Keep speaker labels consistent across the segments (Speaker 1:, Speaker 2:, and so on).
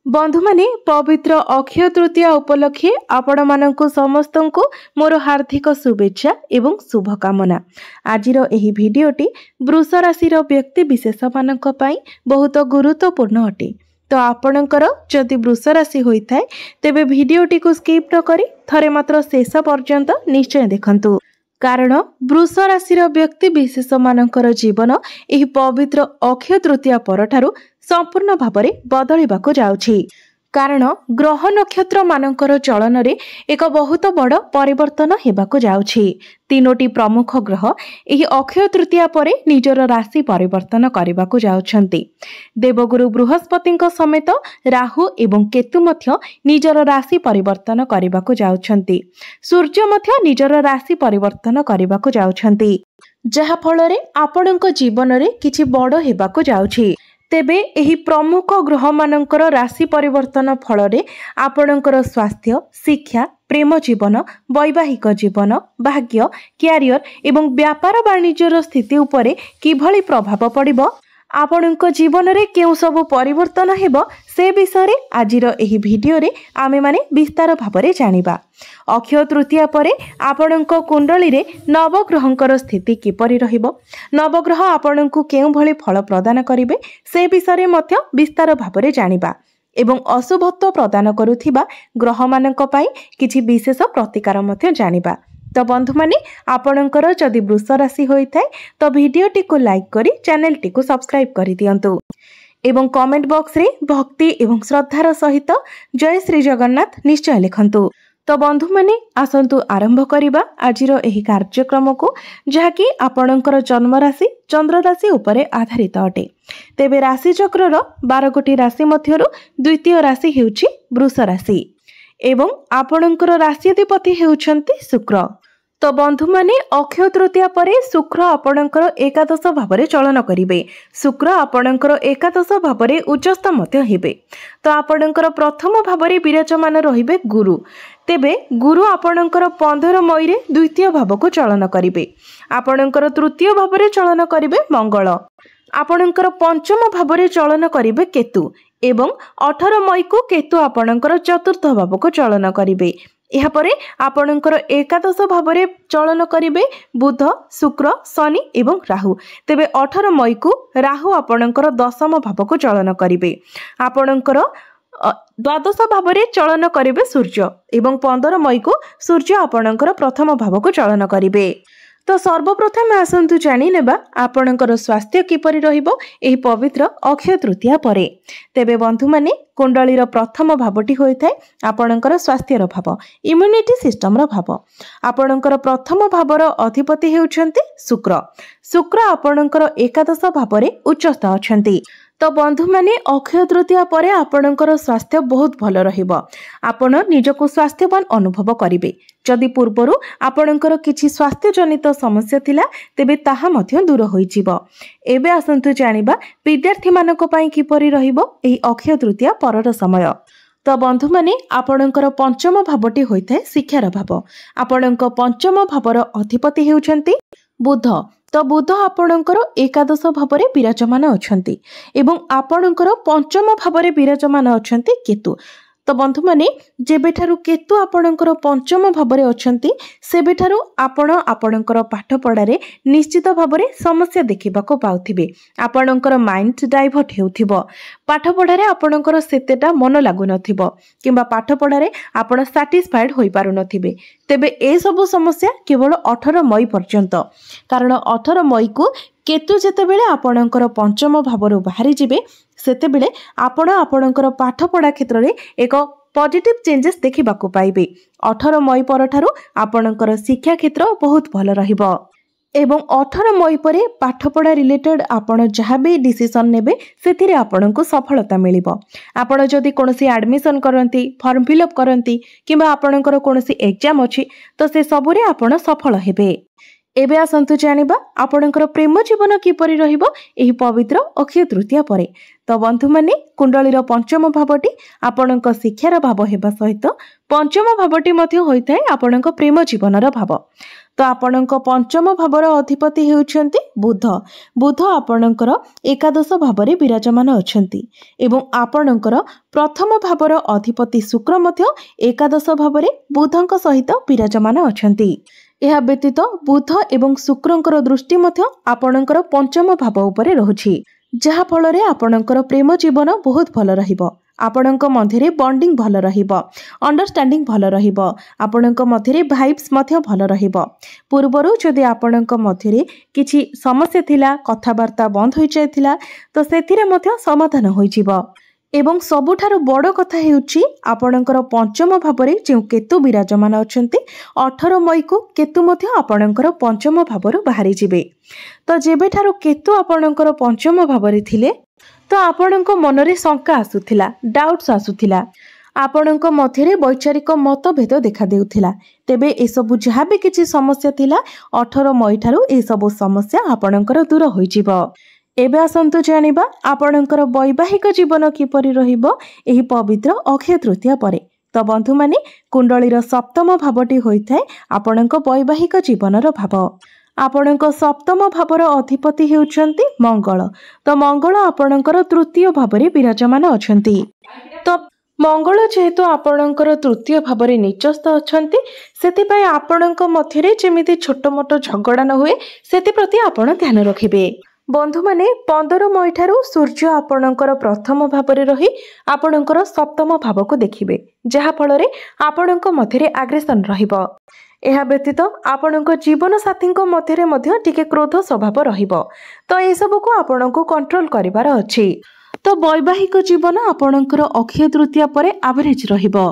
Speaker 1: बंधु माने पवित्र अक्षय तृतीया उपलक्षे आपण मानंकु समस्तंकु मोर हार्दिक शुभेच्छा एवं शुभकामना। आजिर एही भिडियोटी वृष राशि व्यक्ति विशेष मानक पई बहुत गुरुत्वपूर्ण अटे। तो आपणकर जदि वृष राशि होइथाय तेबे भिडियोटी को स्किप न करी थरे मात्र शेष पर्यंत निश्चय देखंतु, कारण वृष राशि व्यक्ति विशेष मानकर जीवन एही पवित्र अक्षय तृतीया परठारु संपूर्ण भावरे बदलिबाको जाउछि। कारण ग्रह नक्षत्र मानकर चलन रे एक बहुत बड़ परिवर्तन हेबाको जाउछि। तीनोटी प्रमुख ग्रह एही अक्षय तृतीया परे निजर राशि परिवर्तन करबाको जाउछंती। देवगुरु बृहस्पतिଙ୍କ समेत राहु एवं केतु मध्य निजर राशि परिवर्तन करबाको जाउछंती। सूर्य मध्य निजर राशि परिवर्तन करबाको जाउछंती, जहा फलरे आपणक जीवन रे किछि बड़ हेबाको जाउछि। तेबे एही प्रमुख ग्रह मानकर राशि परिवर्तन फलरे आपणकर स्वास्थ्य, शिक्षा, प्रेम जीवन, वैवाहिक जीवन, भाग्य, क्यारियर एवं व्यापार वाणिज्यर स्थिति उपरे किभली प्रभाव पड़िबो, आपणक जीवन रे केउ सब परिवर्तन हेबो से विषय आजिर एही भिडियो रे आमे माने विस्तार भाबरे जानिबा। अक्षय तृतीया परे आपणक कुंडली रे नवग्रहंकर स्थिति किपरि रहिबो, नवग्रह आपणकु केउ भली फल प्रदान करिवे से विषय मध्य विस्तार भाबरे जानिबा एवं अशुभत्व प्रदान करुथिबा ग्रह मानक पई किछि विशेष प्रतिकार मध्य जानिबा। तो बंधु माने आपणकर जदि वृष राशि होइथाय तो भिडियोटी को लाइक करी चैनल टी को सब्सक्राइब करि दियंतु एवं कमेंट बॉक्स रे भक्ति एवं श्रद्धार सहित जय श्री जगन्नाथ निश्चय लिखंतु। तो बंधु माने आसंतु आरंभ करिबा आजिर एही कार्यक्रम को, जहाँकि आपणकर जन्म राशि चंद्र राशि उपरे आधारित अटे। तेबे राशि चक्रर 12 गोटी राशि मध्यरु द्वितीय राशि हेउछि वृष राशि एवं आपणकर राशिधिपति हेउछंती शुक्र। तो बंधु माने अक्षय तृतीया परे शुक्र आपणकर एकादश भावरे चलन करिवे। शुक्र आपणकर एकादश भावरे उच्चस्थ मध्य हेबे। तो आपणकर प्रथम भावरे विराजमान रहिबे गुरु। तेबे गुरु आपणकर 15 मई रे द्वितीय भाव को चलन करिवे। आपणकर तृतीय भावरे चलन करिवे मंगल। आपणकर पंचम भावरे चलन करिवे केतु एवं 18 मई को केतु आपणकर चतुर्थ भाव को चलन करिवे। यहाँ परे आपणकर एकादश भावरे चलन करिवे बुध, शुक्र, शनि एवं राहु। तेबे 18 मई को राहु आपणकर दशम भाव को चलन करिवे। आपणकर द्वादश भावरे चलन करिवे सूर्य एवं 15 मई को सूर्य आपणकर प्रथम भाव को चलन करिवे। तो सर्वप्रथम आसंतु जानि नेबा आपणकर स्वास्थ्य किपरि रहिबो एही पवित्र अक्षय तृतीया परे। तेबे बंधु माने कुंडलीर प्रथम भावटी होइथाय आपणकर स्वास्थ्यर भाव, इम्युनिटी सिस्टम रो भाव। आपणकर प्रथम भावर अधिपति हेउछंती शुक्र। शुक्र आपणकर एकादश भावरे उच्चस्थ अछंती। तो बंधु माने अक्षय तृतीया परे आपणकर स्वास्थ्य बहुत भल रहिबो। आपण निजको स्वास्थ्यवान अनुभव करिवे। जदि पूर्वरु आपणकर किछि स्वास्थ्य जनित समस्या थिला तेबे ताहा मध्य दूर होई जिवो। एबे आसंतु जानिबा विद्यार्थी मानक पई किपरि रहिबो एही अक्षय तृतीया परर समय। तो बंधु माने आपणकर पंचम भावटी होइथाय शिक्षार भाव। आपणक पंचम भावर अधिपति हेउछंती बुध। तो बुध आपणकर एकादश भावरे विराजमान अछंती एवं आपणकर पंचम भावरे विराजमान अछंती केतु। तो बंधु माने जेबेठारु केतु आपणकर पंचम भावरे अछंती सेबेठारु आपण आपणकर पाठ पढारे निश्चित भावरे समस्या देखिबाको पाउथिबे। आपणकर माइंड डाइवर्ट हेउथिबो। पाठ पढारे आपणकर सेतेटा मन लागु नथिबो किंबा पाठ पढारे आपण सैटिस्फाइड होई पारु नथिबे। तेबे ए सब समस्या केवल 18 मई पर्यंत, कारण 18 मई को केतु जेतेबेले आपणकर पंचम भावरु बाहरी जिबे सेतेबेले आपण आपणकर पाठ पढ़ा क्षेत्र में एक पॉजिटिव चेंजेस देखिबाको पाइबे। 18 मई परठारु आपणकर शिक्षा क्षेत्र बहुत भल रहिबो एवं 18 मई परे पाठ पढ़ा रिलेटेड आपण जहाँ भी डिसीजन नेबे सेथिरे आपणको सफलता मिलिबो। आपण जदि कोनोसी एडमिशन करंती, फॉर्म फिलअप करंती किंबा आपणकर कोनोसी एग्जाम अछि तो से सबुरे आपण सफल हेबे। एबे आसंतु जानिबा आपणकर प्रेम जीवन किपरि रहिबो एही पवित्र अक्षय तृतीया परे। तो बंधु माने कुंडलीर पंचम भावटी आपणक शिक्षार भाव हेबा सहित पंचम भावटी मध्य होइथाय आपणक प्रेम जीवनर भाव। तो आपणक पंचम भावर अधिपति हेउछन्ति बुध। बुध आपणकर एकादश भावरे विराजमान अछन्ति एवं आपणकर प्रथम भावर अधिपति शुक्र मध्य एकादश भावरे बुधंक सहित विराजमान अछन्ति। यह व्यतीत बुध एवं शुक्रंकर दृष्टि मध्य आपणकर पंचम भाव उपरे रहुछि, जहा फलरे आपणकर प्रेम जीवन बहुत भल रहिबो। आपणक मध्यरे बॉन्डिंग भल रहिबो, अंडरस्टैंडिंग भल रहिबो, आपणक मध्यरे भाइब्स मध्य भल रहिबो। पूर्वरु जदि आपणक मध्यरे किछि समस्या थिला, कथावार्ता बंद होई जायथिला, तो सेथिरे मध्य समाधान होई जिवो। एवं सबुठारु बड़ कथा हेउछि आपणकर पंचम भावरे जे केतु विराजमान अछन्ति 18 मई को केतु मध्य आपणकर पंचम भावरु बाहरी जिवे। तो जेबेठारु केतु आपणकर पंचम भावरे थिले तो आपणक मनरे शंका आसुथिला, डाउट्स आसुथिला, आपणक मध्यरे वैचारिक मतभेद देखा देउथिला। तेबे ए सबु जहा भी किछि समस्या थिला 18 मई ठारु ए सबु समस्या आपणकर दूर होई जिवो। एबे आसंतु जानिबा आपणकर वैवाहिक जीवन किपरि रहिबो एही पवित्र अक्षय तृतीया परे। तो बंधु माने कुंडलीर सप्तम भावटी होइथाय आपणक वैवाहिक जीवनर भाव। आपणक सप्तम भावर अधिपति हेउछन्ति मंगल। तो मंगल आपणकर तृतीय भावरे विराजमान अछन्ति। तो मंगल जेहेतु आपणकर तृतीय भावरे निचस्थ अछन्ति सेतिपय आपणक मध्यरे जेमिति छोट मोट झगड़ा न हुए सेति प्रति आपण ध्यान रखिबे। बंधु माने 15 मई ठारु सूर्य आपणकर प्रथम भावरे रही आपणकर सप्तम भाव को देखिबे, जहा फलरे आपणक मध्यरे आग्रेशन रहिबो। एहा व्यतीत आपणक जीवन साथी मध्यरे मध्य टिके क्रोध स्वभाव रहिबो। तो ए सब को आपणको कंट्रोल करिवार अछि। तो वैवाहिक जीवन आपणकर अक्षय तृतीया परे एवरेज रहिबो।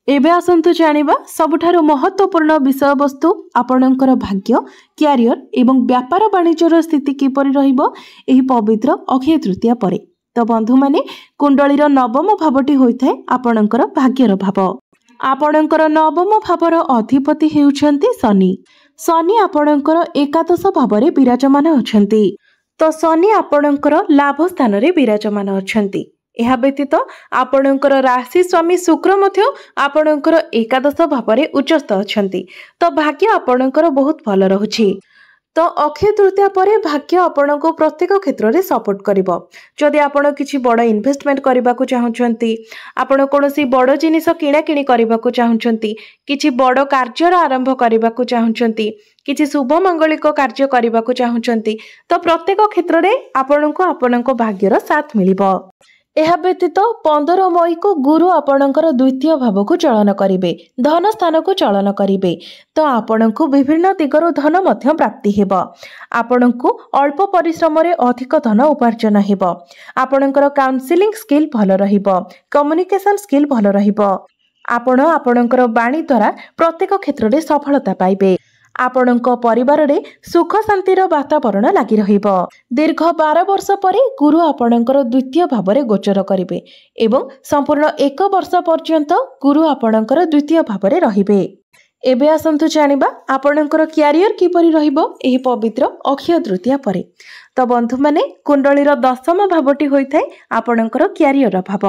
Speaker 1: एबे आसंतु जानिबा सबुठारु महत्वपूर्ण विषय वस्तु आपणकर भाग्य, क्यारियर एवं व्यापार वाणिज्यर स्थिति किपरि रहिबो एही पवित्र अक्षय तृतीया परे। तो बंधु माने कुंडलीर नवम भावटी होइथाय आपणकर भाग्यर भाव। आपणकर नवम भावर अधिपति हेउछन्ति शनि। शनि आपणकर एकादश भावरे विराजमान अछन्ति। तो शनि आपणकर लाभ स्थान रे विराजमान अछन्ति। एहा व्यतीत आपणकर राशि स्वामी शुक्र मध्य आपणकर एकादश भावरे उच्चस्थ अछन्ति। तो भाग्य आपणकर बहुत भल रहुछि। तो अक्षय तृतीया परे भाग्य आपणको प्रत्येक क्षेत्र में सपोर्ट करिवो। जदि आपण किछि बड़ इन्वेस्टमेंट करबाकू चाहुचंती, आपण कोनोसी बड़ जिनिस किणा किणी करबाकू चाहुचंती, किछि बड़ कार्य आरंभ करबाकू चाहुचंती, किछि शुभ मंगलिक कार्य करबाकू चाहुचंती, तो प्रत्येक क्षेत्र में आपणको आपणको भाग्यर साथ मिलिबो। एहा व्यतीत 15 मई को गुरु आपणकर द्वितीय भाव को चलन करिवे, धन स्थान को चलन करिवे। तो आपणको विभिन्न दिगरो धन मध्य प्राप्ति हेबो। आपणको अल्प परिश्रम रे अधिक धन उपार्जन हेबो। आपणकर काउंसलिंग स्किल भल रहिबो, कम्युनिकेशन स्किल भल रहिबो। आपण आपणकर वाणी द्वारा प्रत्येक क्षेत्र में सफलता पाइबे। आपणक परिवार रे सुख शांतिर वातावरण लागि रहिबो। दीर्घ 12 वर्ष परे गुरु आपणकर द्वितीय भावरे गोचर करिवे एवं संपूर्ण 1 वर्ष पर्यंत गुरु आपणकर द्वितीय भावरे रहिबे। एबे आसंतु जानिबा आपणकर क्यारियर किपरि रहिबो एही पवित्र अक्षय तृतीया परे। तो बंधु माने कुंडलीर दशम भावटी होइथाय आपणकर क्यारियर भाव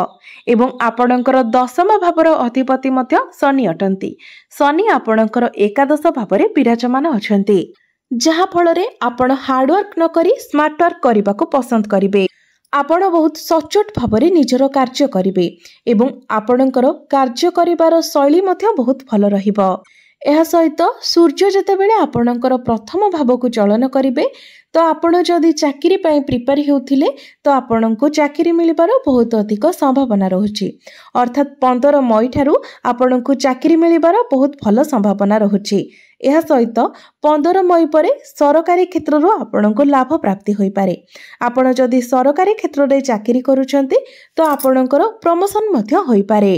Speaker 1: एवं आपणकर दशम भावर अधिपति मध्य शनि अटंती। शनि आपणकर एकादश भावरे विराजमान अछंती, जहा फलरे आपण हार्ड वर्क न करी स्मार्ट वर्क करबाको पसंद करिवे। आपण बहुत सचोट भावरे निजर कार्य करिवे एवं आपणकर कार्य करिवार शैली मध्य बहुत भल रहिबो। एहा सहित सूर्य जेतेबेले आपणकर प्रथम भाव को चलन करिवे तो आपण जदि चाकरी पई प्रिपेयर हेउथिले तो आपणको चाकरी मिलिबार बहुत अधिक संभावना रहुछि। अर्थात 15 मई ठारु आपणको चाकरी मिलिबार बहुत भल संभावना रहुछि। एहा सहित 15 मई परे सरकारी क्षेत्ररो आपणको लाभ प्राप्ति होई पारे। आपण जदि सरकारी क्षेत्र रे चाकरी करूछंती तो आपणकर प्रमोशन मध्य होई पारे।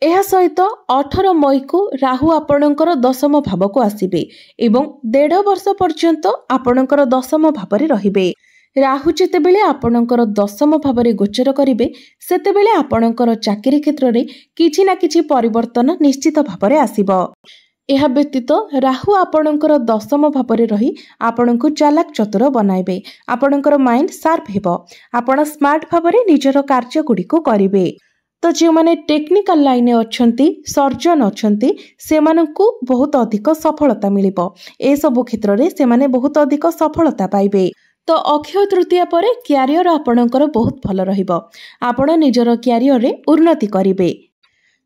Speaker 1: एहा सहित 18 मई को राहु आपणकर दशम भाव को आसीबे एवं 1.5 वर्ष पर्यंत आपणकर दशम भावरे रहिबे। राहु जेतेबेले आपणकर दशम भावरे गोचर करिवे सेतेबेले आपणकर चाकरी क्षेत्र रे किछि ना किछि परिवर्तन निश्चित भावरे आसीबो। ଏହା ବ୍ୟତୀତ ରାହୁ ଆପଣଙ୍କର ଦଶମ ଭାବରେ ରହି ଆପଣଙ୍କୁ ଚାଲାକ ଚତୁର ବନାଇବେ। ଆପଣଙ୍କର ମାଇଣ୍ଡ ସାର୍ପ ହେବ। ଆପଣ ସ୍ମାର୍ଟ ଭାବରେ ନିଜର କାର୍ଯ୍ୟଗୁଡ଼ିକୁ କରିବେ। ତ ଯେଉଁମାନେ ଟେକ୍ନିକାଲ ଲାଇନରେ ଅଛନ୍ତି, ସର୍ଜନ ଅଛନ୍ତି, ସେମାନଙ୍କୁ ବହୁତ ଅଧିକ ସଫଳତା ମିଳିବ। ଏସବୁ କ୍ଷେତ୍ରରେ ସେମାନେ ବହୁତ ଅଧିକ ସଫଳତା ପାଇବେ। ତ ଅକ୍ଷୟ ତୃତୀୟା ପରେ କ୍ୟାରିୟର ଆପଣଙ୍କର ବହୁତ ଭଲ ରହିବ। ଆପଣ ନିଜର କ୍ୟାରିୟରରେ ଉନ୍ନତି କରିବେ।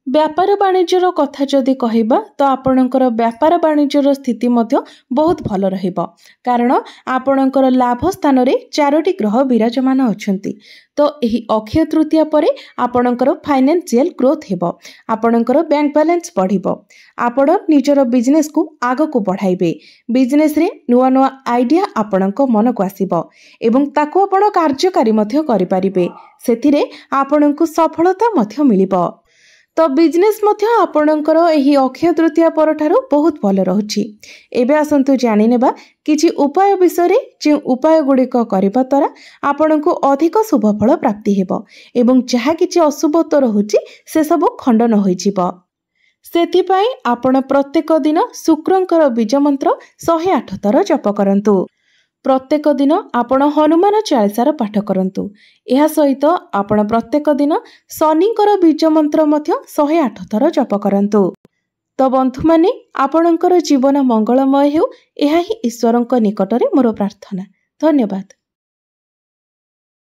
Speaker 1: व्यापार वाणिज्यर कथा जदि कहबा तो आपणकर व्यापार वाणिज्यर स्थिति मध्य बहुत भल रहिबो, कारण आपणकर लाभ स्थान रे 4टी ग्रह विराजमान अछंती। तो एही अक्षय तृतीया परे आपणकर फाइनेंशियल ग्रोथ हेबो, आपणकर बैंक बैलेंस बढ़िबो, आपण निजर बिजनेस को आग को बढ़ाइबे। बिजनेस रे नुआ नुआ आइडिया आपणक मन को आसीबो एवं ताको आपण कार्यकारी मध्य करि परिबे। सेथिरे आपणक सफलता मध्य मिलिबो। तो बिजनेस मध्य आपणकर एही अक्षय तृतीया परठारु बहुत भल रहुछि। एबे आसंतु जानि नेबा किछि उपाय विषय जे उपाय गुड़िक करबा द्वारा आपणको अधिक शुभफल प्राप्ति हेबो एवं जहा किछि अशुभ तो रहुछि से सब खंडन होई जिवो। सेथिपाई आपण प्रत्येक दिन शुक्रंकर बीज मंत्र 108 थर जप करंतु। प्रत्येक दिन आपण हनुमान चालीसार पाठ करंतु। एहा सहित आपण प्रत्येक दिन शनिंकर बीज मंत्र मध्य 108 थर जप करंतु। तो बंधु माने आपणकर जीवन मंगलमय हेउ, एहा ही ईश्वरंक निकटरे मोर प्रार्थना। धन्यवाद।